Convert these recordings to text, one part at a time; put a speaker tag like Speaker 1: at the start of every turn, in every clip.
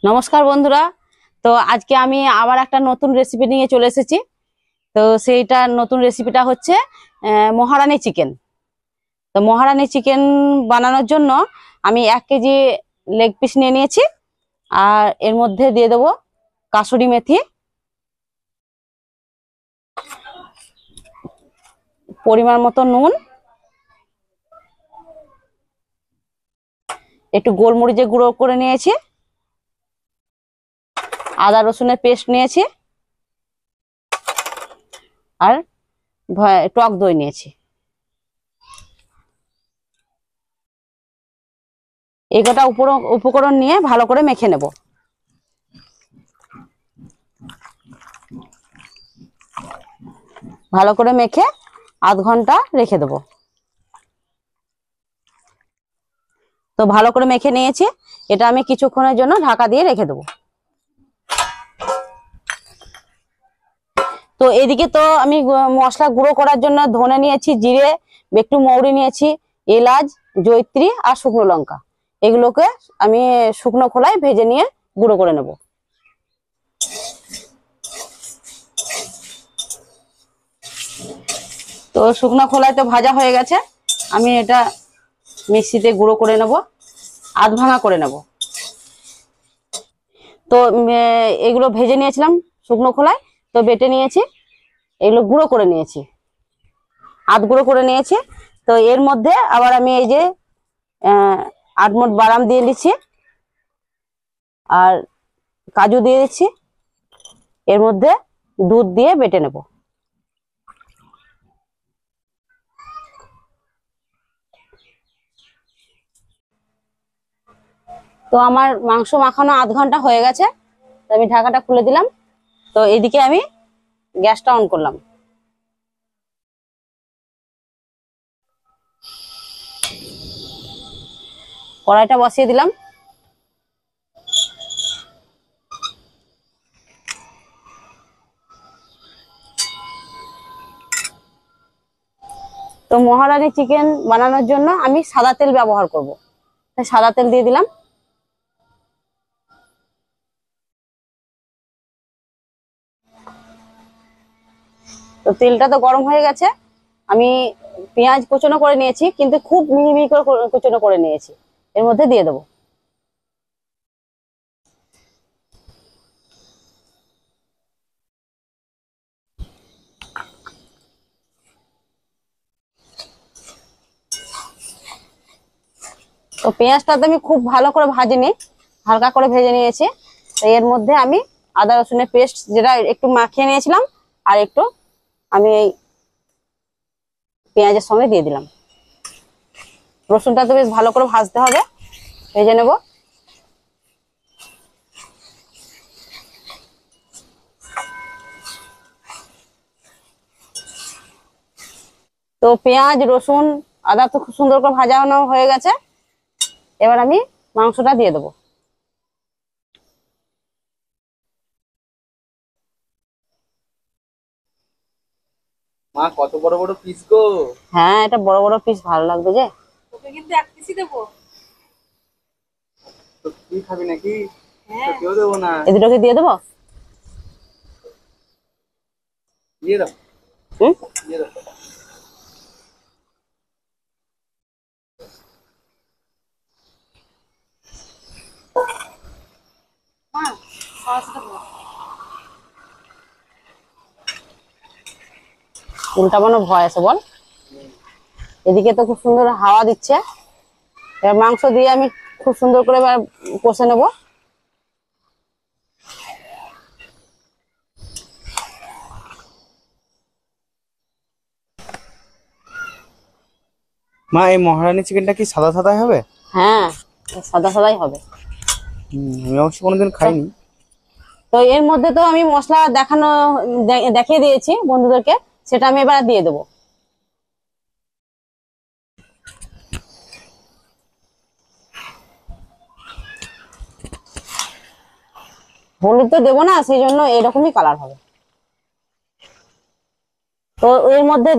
Speaker 1: নমস্কার বন্ধুরা। তো আজকে আমি আবার একটা নতুন রেসিপি নিয়ে চলে এসেছি। তো সেইটা নতুন রেসিপিটা হচ্ছে মহারানী চিকেন। তো মহারানী চিকেন বানানোর জন্য আমি 1 কেজি লেগ পিস নিয়ে নিয়েছি, আর এর মধ্যে দিয়ে দেবো কাসুরি মেথি, পরিমাণ মতো নুন, একটু গোলমরিচের গুঁড়ো করে নিয়েছি, আদা রসুনের পেস্ট নিয়েছি, আর টক দই নিয়েছি। এই কটা উপকরণ নিয়ে ভালো করে মেখে নেব। ভালো করে মেখে আধ ঘন্টা রেখে দেবো। তো ভালো করে মেখে নিয়েছি, এটা আমি কিছুক্ষণের জন্য ঢাকা দিয়ে রেখে দেবো। তো এদিকে তো আমি মশলা গুঁড়ো করার জন্য ধনে নিয়েছি, জিরে, একটু মৌরি নিয়েছি, এলাচ, জয়িত্রী আর শুকনো লঙ্কা। এগুলোকে আমি শুকনো খোলায় ভেজে নিয়ে গুঁড়ো করে নেব। তো শুকনো খোলায় তো ভাজা হয়ে গেছে, আমি এটা মিক্সিতে গুঁড়ো করে নেব, আধ ভাঙা করে নেব। তো এগুলো ভেজে নিয়েছিলাম শুকনো খোলায়, তো বেটে নিয়েছি, এগুলো গুঁড়ো করে নিয়েছি, আধ গুঁড়ো করে নিয়েছি। তো এর মধ্যে আবার আমি এই যে 8 মোট বাদাম দিয়ে দিচ্ছি, আর কাজু দিয়ে দিচ্ছি। এর মধ্যে দুধ দিয়ে বেটে নেব। তো আমার মাংস মাখানো আধ ঘন্টা হয়ে গেছে, তো আমি ঢাকাটা খুলে দিলাম। তো এদিকে আমি গ্যাসটা অন করলাম। কড়াইটা বসিয়ে দিলাম। তো মহারানী চিকেন বানানোর জন্য আমি সাদা তেল ব্যবহার করব, তাই সাদা তেল দিয়ে দিলাম। তো তেলটা তো গরম হয়ে গেছে, আমি পেঁয়াজ কুচনো করে নিয়েছি, কিন্তু খুব মিহি মিহি করে কুচনো করে নিয়েছি, এর মধ্যে দিয়ে দেবো। তো পেঁয়াজটা তো আমি খুব ভালো করে ভাজিনি, হালকা করে ভেজে নিয়েছি। তো এর মধ্যে আমি আদা রসুনের পেস্ট যেটা একটু মাখিয়ে নিয়েছিলাম, আর একটু আমি এই পেঁয়াজের সঙ্গে দিয়ে দিলাম। রসুনটা তো বেশ ভালো করে ভাজতে হবে, ভেজে নেব। তো পেঁয়াজ, রসুন, আদা তো খুব সুন্দর করে ভাজানো হয়ে গেছে। এবার আমি মাংসটা দিয়ে দেবো।
Speaker 2: মা কত বড় বড় পিস গো।
Speaker 1: হ্যাঁ, এটা বড় বড় পিস ভালো লাগবে যে।
Speaker 3: তোকে কিন্তু 1 পিসই দেবো।
Speaker 2: তো তুই খাবি নাকি?
Speaker 3: হ্যাঁ।
Speaker 2: তো কেউ দেবো না।
Speaker 1: এই দুটোকে দিয়ে দেবো।
Speaker 2: দিয়ে দাও,
Speaker 1: হুম,
Speaker 2: দিয়ে দাও।
Speaker 3: মা সসটা দাও।
Speaker 1: উল্টাবানো ভয় আছে বল। এদিকে তো খুব সুন্দর হাওয়া দিচ্ছে। এবার মাংস দিয়ে আমি খুব সুন্দর করে এবার কষে নেব।
Speaker 2: মা এই মহারানী চিকেনটা কি সাদা সাদাই হবে?
Speaker 1: হ্যাঁ, সাদা সাদাই হবে।
Speaker 2: আমি অবশ্য কোনোদিন খাইনি।
Speaker 1: তো এর মধ্যে তো আমি মশলা দেখিয়ে দিয়েছি বন্ধুদেরকে, সেটা আমি এবার দিয়ে দেবো। হলুদ তো দেবো না, সেই জন্য এরকমই কালার হবে। তো এর মধ্যে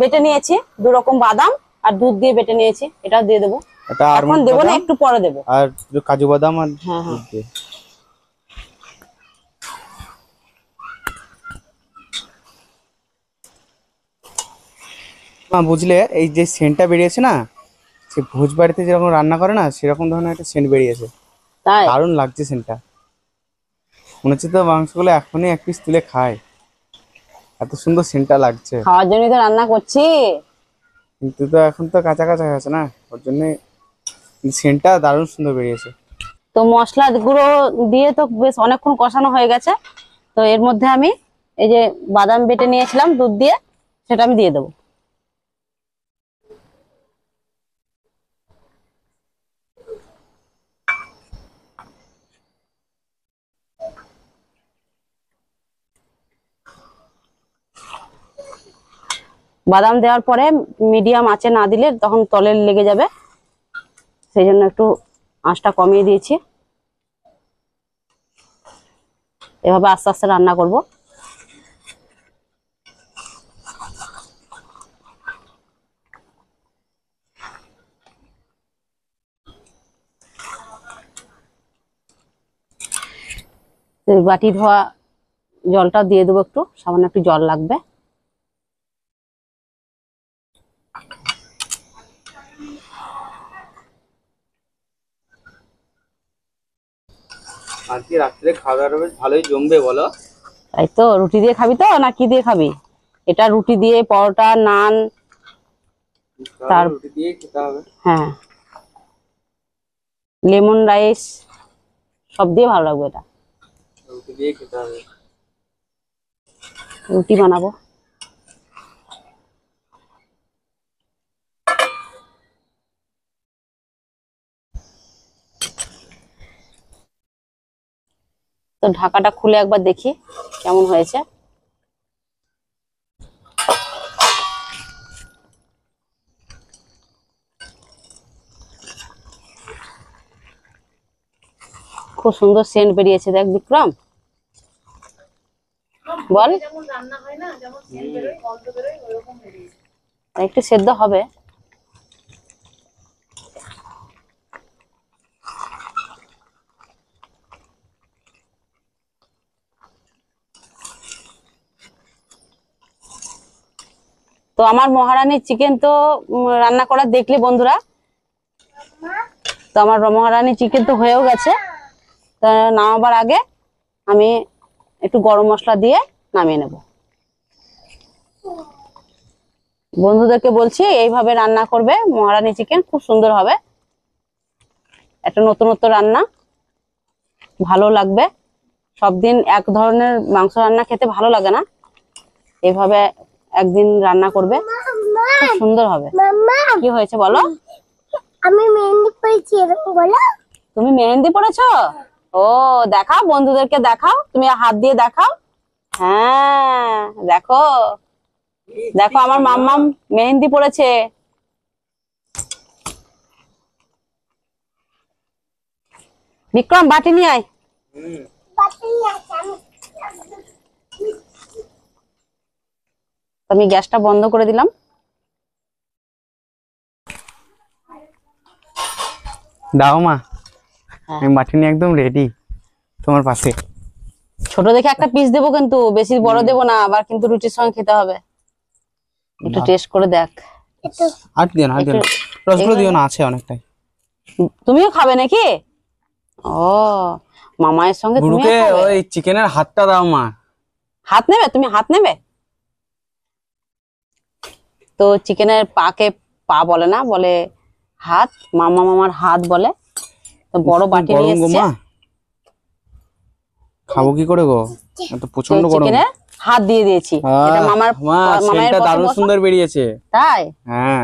Speaker 1: বেটে নিয়েছি 2 রকম বাদাম, আর দুধ দিয়ে বেটে নিয়েছি, এটাও দিয়ে দেবো।
Speaker 2: এটা
Speaker 1: এখন দেবো না, একটু পরে দেবো।
Speaker 2: আর কাজু বাদাম আর
Speaker 1: হ্যাঁ হ্যাঁ।
Speaker 2: দুধ দিয়ে। মা বুঝলে এই যে সেন্টটা বেরিয়েছে না, সে ভোজ বাড়িতে যেরকম রান্না করে না সেরকম ধরনের একটা সেন্ট বেরিয়েছে।
Speaker 1: তাই
Speaker 2: দারুণ লাগছে সেন্টটা। মনে হচ্ছে তো মাংসগুলো এখনই এক পিস তুলে খায়, এত সুন্দর সেন্টটা লাগছে।
Speaker 1: খাওয়ার জন্যই তো রান্না করছি।
Speaker 2: কিন্তু তো এখন তো কাঁচা কাঁচা হয়ে আছে না, ওর জন্য সেন্টটা দারুণ সুন্দর বেরিয়েছে।
Speaker 1: তো মশলা গুঁড়ো দিয়ে তো বেশ অনেকক্ষণ কষানো হয়ে গেছে। তো এর মধ্যে আমি এই যে বাদাম বেটে নিয়েছিলাম দুধ দিয়ে, সেটা আমি দিয়ে দেবো। বাদাম দেওয়ার পরে মিডিয়াম আঁচে না দিলে তখন তলে লেগে যাবে, সেই জন্য একটু আঁচটা কমিয়ে দিয়েছি। এভাবে আস্তে আস্তে রান্না করব। বাটি ধোয়া জলটা দিয়ে দেবো, একটু সামান্য একটু জল লাগবে।
Speaker 2: আজকে রাত্রে খাওয়া দাওয়াটা বেশ ভালোই জমবে বলো।
Speaker 1: তাই তো, রুটি দিয়ে খাবি তো না কি দিয়ে খাবি? এটা রুটি দিয়ে, পরোটা, নান, তার
Speaker 2: রুটি দিয়ে খেতে হবে।
Speaker 1: হ্যাঁ লেমন রাইস সব দিয়ে ভালো লাগবে। এটা
Speaker 2: রুটি দিয়ে খেতে হবে।
Speaker 1: রুটি বানাবো। তো ঢাকাটা খুলে একবার দেখি কেমন হয়েছে। খুব সুন্দর সেন্ট বেরিয়েছে, দেখ বিক্রম, বল।
Speaker 3: যেমন রান্না হয় না, যেমন সেন্ট বেরোয়, গন্ধ বেরোয়, ওরকম বেরিয়েছে।
Speaker 1: একটু সেদ্ধ হবে। তো আমার মহারানীর চিকেন তো রান্না করা দেখলে বন্ধুরা। তো আমার মহারানীর চিকেন তো হয়েও গেছে। তা নামাবার আগে আমি একটু গরম মশলা দিয়ে নামিয়ে নেব। বন্ধুদেরকে বলছি এইভাবে রান্না করবে মহারানী চিকেন, খুব সুন্দর হবে। একটা নতুনত্ব রান্না, ভালো লাগবে। সব দিন এক ধরনের মাংস রান্না খেতে ভালো লাগে না, এইভাবে একদিন রান্না করবে, খুব সুন্দর হবে। কি হয়েছে বলো?
Speaker 4: আমি মেহেন্দি পরেছি, এরকম বলো।
Speaker 1: তুমি মেহেন্দি পড়েছো? ও দেখাও, বন্ধুদেরকে দেখাও, তুমি হাত দিয়ে দেখাও। হ্যাঁ দেখো, দেখো আমার মাম্মাম মেহেন্দি পড়েছে। বিক্রম বাটি নিয়ে আয়। আমি গ্যাসটা বন্ধ করে দিলাম।
Speaker 2: দাও মা,
Speaker 1: হ্যাঁ।
Speaker 2: আমি বাটি নিয়ে একদম রেডি তোমার পাশে।
Speaker 1: ছোট দেখে একটা পিস দেবো, কিন্তু বেশি বড় দেবো না, আবার কিন্তু রুটির সঙ্গে খেতে হবে। একটু টেস্ট করে দেখ।
Speaker 2: আর দিও না, আর দিও না, রসগুলো দিও না, আছে অনেকটাই।
Speaker 1: তুমিও খাবে নাকি? ও মামায়ের সঙ্গে তুমিও
Speaker 2: গুরুকে
Speaker 1: খাবে?
Speaker 2: ওই চিকেনের হাতটা দাও মা।
Speaker 1: হাত নেবে? তুমি হাত নেবে? তো চিকেনের পাকে পা বলে না, বলে হাত। মামার হাত বলে। তো বড় বাটি
Speaker 2: গরম
Speaker 1: নিয়ে
Speaker 2: গো
Speaker 1: এসেছে।
Speaker 2: মা, খাবো কি করে গো, এত
Speaker 1: তো
Speaker 2: প্রচন্ড গরম।
Speaker 1: চিকেনের হাত দিয়ে দিয়েছি। এটা মামার
Speaker 2: মা
Speaker 1: মামায়ের
Speaker 2: সেন্টটা
Speaker 1: কত
Speaker 2: দারুণ
Speaker 1: পছন্দ।
Speaker 2: সুন্দর বেরিয়েছে।
Speaker 1: তাই
Speaker 2: হ্যাঁ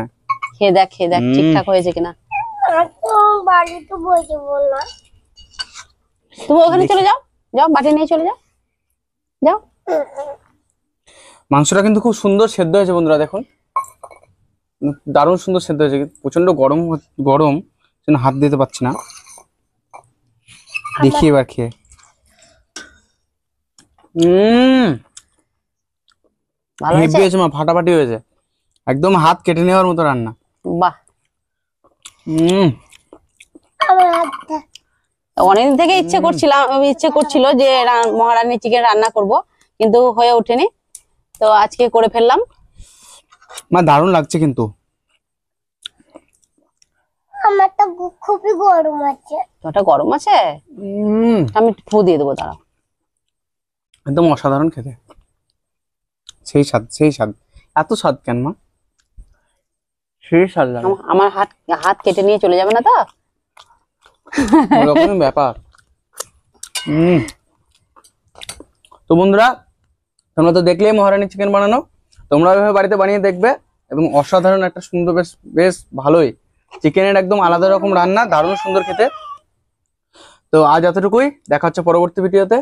Speaker 1: খেয়ে দেখ, খেয়ে দেখ ঠিকঠাক হয়েছে কিনা।
Speaker 4: তো বাড়ি তো বসে বললাম।
Speaker 1: তুমি ওখানে চলে যাও, যাও বাটি নিয়ে চলে যাও, যাও।
Speaker 2: মাংসটা কিন্তু খুব সুন্দর সেদ্ধ হয়েছে বন্ধুরা, দেখুন দারুণ সুন্দর সেদ্ধ হয়েছে। প্রচন্ড গরম গরম, জন্য হাত দিতে পারছি না। দেখি এবার খেয়ে।
Speaker 1: ভালো
Speaker 2: হেভি
Speaker 1: হয়েছে?
Speaker 2: হয়েছে মা, ফাটাফাটি হয়েছে, একদম হাত কেটে নেওয়ার মতো রান্না।
Speaker 1: বাহ,
Speaker 4: আমার হাতটা
Speaker 1: অনেকদিন থেকে ইচ্ছে করছিল যে মহারানী চিকেন রান্না করব, কিন্তু হয়ে ওঠেনি। তো আজকে করে ফেললাম।
Speaker 2: মা দারুণ লাগছে কিন্তু।
Speaker 4: আমার তো খুবই গরম আছে।
Speaker 1: তোটা গরম আছে, আমি ফু দিয়ে দেবো, দাঁড়াও।
Speaker 2: একদম অসাধারণ খেতে, সেই স্বাদ সেই স্বাদ। এত স্বাদ কেন মা? সেই স্বাদ লাগে,
Speaker 1: আমার হাত হাত কেটে নিয়ে চলে যাবে না তো?
Speaker 2: ওরকমই ব্যাপার। তো বন্ধুরা, তোমরা তো দেখলেই মহারানী চিকেন বানানো, তোমরা এভাবে বাড়িতে বানিয়ে দেখবে এবং অসাধারণ একটা সুন্দর, বেশ বেশ ভালোই চিকেনের একদম আলাদা রকম রান্না, দারুণ সুন্দর খেতে। তো আজ এতটুকুই, দেখা হচ্ছে পরবর্তী ভিডিওতে।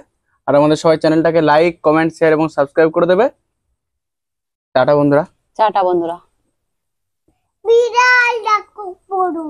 Speaker 2: আর আমাদের সবাই চ্যানেলটাকে লাইক, কমেন্ট, শেয়ার এবং সাবস্ক্রাইব করে দেবে। টাটা বন্ধুরা।
Speaker 1: টাটা বন্ধুরা।
Speaker 4: বিড়াল ডাকু পড়ু।